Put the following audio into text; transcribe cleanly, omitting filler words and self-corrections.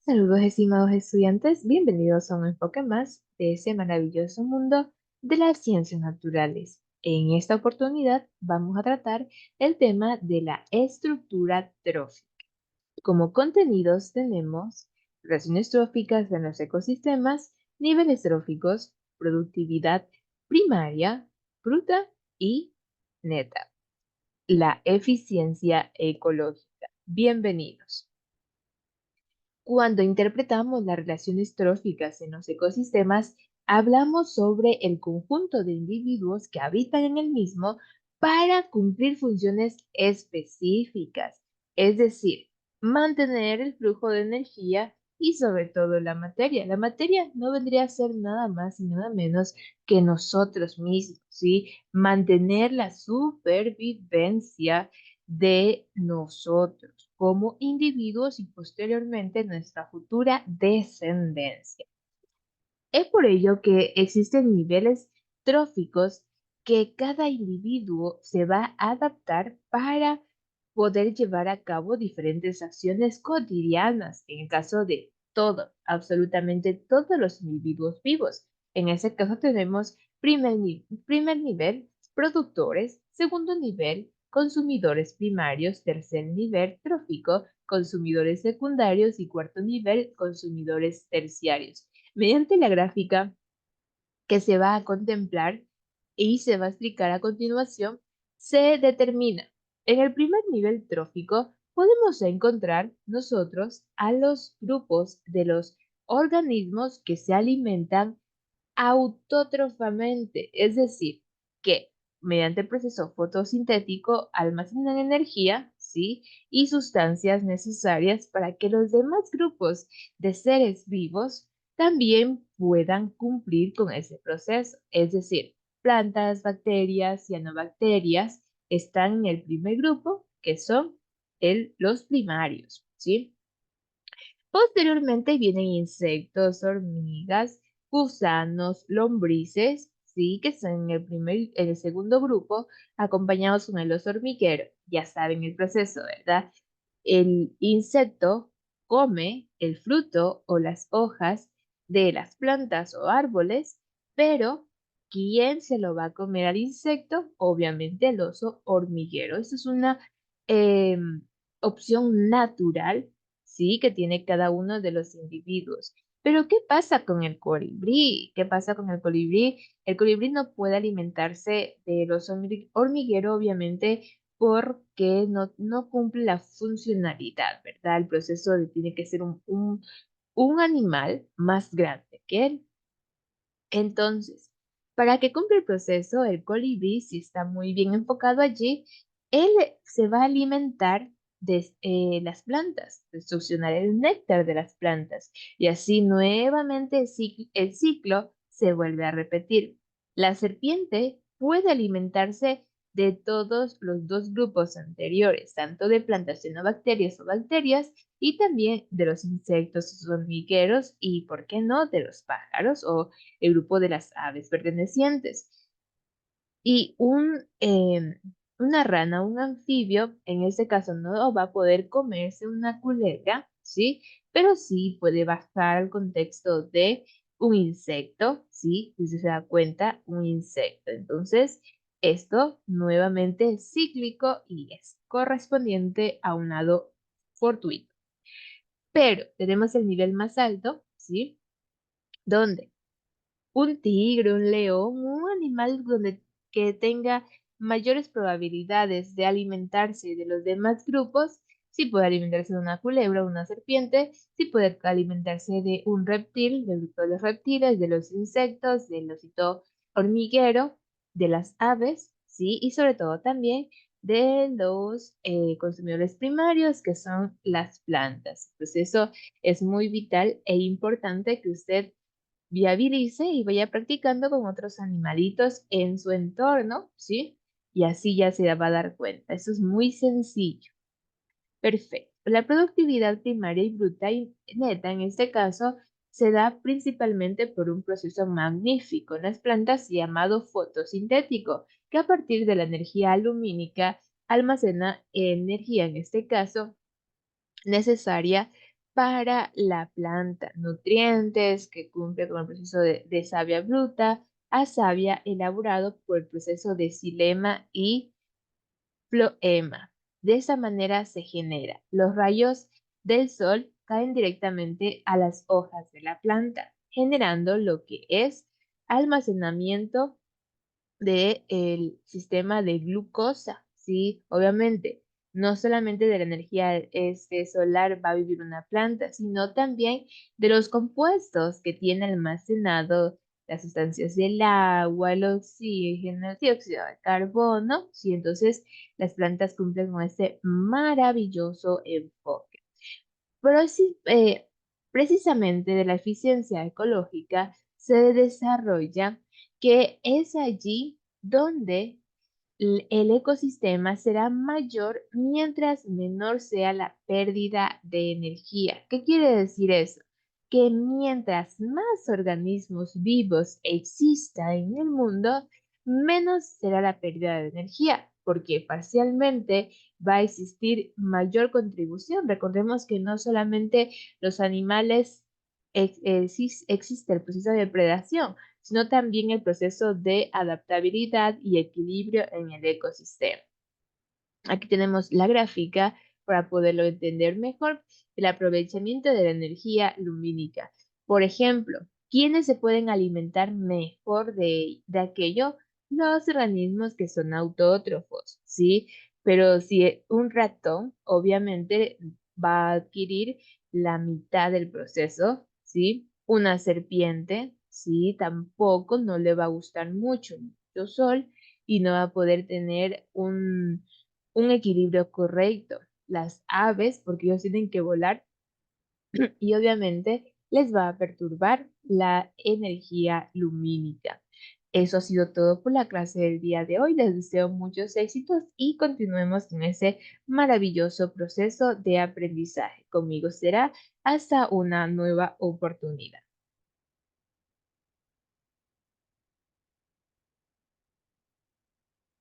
Saludos, estimados estudiantes, bienvenidos a un enfoque más de ese maravilloso mundo de las ciencias naturales. En esta oportunidad vamos a tratar el tema de la estructura trófica. Como contenidos tenemos relaciones tróficas en los ecosistemas, niveles tróficos, productividad primaria, bruta y neta, la eficiencia ecológica. Bienvenidos. Cuando interpretamos las relaciones tróficas en los ecosistemas, hablamos sobre el conjunto de individuos que habitan en el mismo para cumplir funciones específicas, es decir, mantener el flujo de energía y sobre todo la materia. La materia no vendría a ser nada más y nada menos que nosotros mismos, ¿sí? Mantener la supervivencia de nosotros como individuos y posteriormente nuestra futura descendencia. Es por ello que existen niveles tróficos que cada individuo se va a adaptar para poder llevar a cabo diferentes acciones cotidianas, en el caso de todos, absolutamente todos los individuos vivos. En ese caso tenemos primer nivel, productores; segundo nivel, consumidores primarios; tercer nivel, trófico, consumidores secundarios; y cuarto nivel, consumidores terciarios. Mediante la gráfica que se va a contemplar y se va a explicar a continuación, se determina. En el primer nivel trófico podemos encontrar nosotros a los grupos de los organismos que se alimentan autótrofamente, es decir, que mediante el proceso fotosintético almacenan energía, ¿sí? Y sustancias necesarias para que los demás grupos de seres vivos también puedan cumplir con ese proceso. Es decir, plantas, bacterias, cianobacterias están en el primer grupo, que son los primarios, ¿sí? Posteriormente vienen insectos, hormigas, gusanos, lombrices, sí, que son en el segundo grupo, acompañados con el oso hormiguero. Ya saben el proceso, ¿verdad? El insecto come el fruto o las hojas de las plantas o árboles, pero ¿quién se lo va a comer al insecto? Obviamente el oso hormiguero. Eso es una opción natural, sí, que tiene cada uno de los individuos. Pero ¿qué pasa con el colibrí? ¿Qué pasa con el colibrí? El colibrí no puede alimentarse del oso hormiguero, obviamente, porque no cumple la funcionalidad, ¿verdad? El proceso tiene que ser un animal más grande que él. Entonces, para que cumpla el proceso, el colibrí, si está muy bien enfocado allí, él se va a alimentar de las plantas, de succionar el néctar de las plantas, y así nuevamente el ciclo se vuelve a repetir. La serpiente puede alimentarse de todos los dos grupos anteriores, tanto de plantas cianobacterias o bacterias, y también de los insectos hormigueros y, ¿por qué no?, de los pájaros o el grupo de las aves pertenecientes. Y una rana, un anfibio, en este caso no va a poder comerse una culebra, ¿sí? Pero sí puede bajar al contexto de un insecto, ¿sí? Si se da cuenta, un insecto. Entonces, esto nuevamente es cíclico y es correspondiente a un lado fortuito. Pero tenemos el nivel más alto, ¿sí? Donde un tigre, un león, un animal que tenga mayores probabilidades de alimentarse de los demás grupos, sí puede alimentarse de una culebra, una serpiente, sí puede alimentarse de un reptil, del grupo de los reptiles, de los insectos, del osito hormiguero, de las aves, sí, y sobre todo también de los consumidores primarios, que son las plantas. Pues eso es muy vital e importante que usted viabilice y vaya practicando con otros animalitos en su entorno, ¿sí? Y así ya se va a dar cuenta. Eso es muy sencillo. Perfecto. La productividad primaria y bruta y neta, en este caso, se da principalmente por un proceso magnífico en las plantas llamado fotosintético, que a partir de la energía lumínica almacena energía, en este caso, necesaria para la planta, nutrientes que cumple con el proceso de savia bruta a savia elaborado por el proceso de xilema y floema. De esa manera se genera. Los rayos del sol caen directamente a las hojas de la planta, generando lo que es almacenamiento del sistema de glucosa, ¿sí? Obviamente, no solamente de la energía solar va a vivir una planta, sino también de los compuestos que tiene almacenado las sustancias del agua, el oxígeno, el dióxido de carbono, ¿sí? Entonces, las plantas cumplen con este maravilloso enfoque. Pero sí, precisamente de la eficiencia ecológica se desarrolla que es allí donde el ecosistema será mayor mientras menor sea la pérdida de energía. ¿Qué quiere decir eso? Que mientras más organismos vivos exista en el mundo, menos será la pérdida de energía, porque parcialmente va a existir mayor contribución. Recordemos que no solamente los animales existe el proceso de predación, sino también el proceso de adaptabilidad y equilibrio en el ecosistema. Aquí tenemos la gráfica para poderlo entender mejor, el aprovechamiento de la energía lumínica. Por ejemplo, ¿quiénes se pueden alimentar mejor de aquello? Los organismos que son autótrofos, ¿sí? Pero si un ratón, obviamente, va a adquirir la mitad del proceso, ¿sí? Una serpiente, ¿sí? Tampoco no le va a gustar mucho sol y no va a poder tener un equilibrio correcto. Las aves, porque ellos tienen que volar y obviamente les va a perturbar la energía lumínica. Eso ha sido todo por la clase del día de hoy. Les deseo muchos éxitos y continuemos en ese maravilloso proceso de aprendizaje. Conmigo será hasta una nueva oportunidad.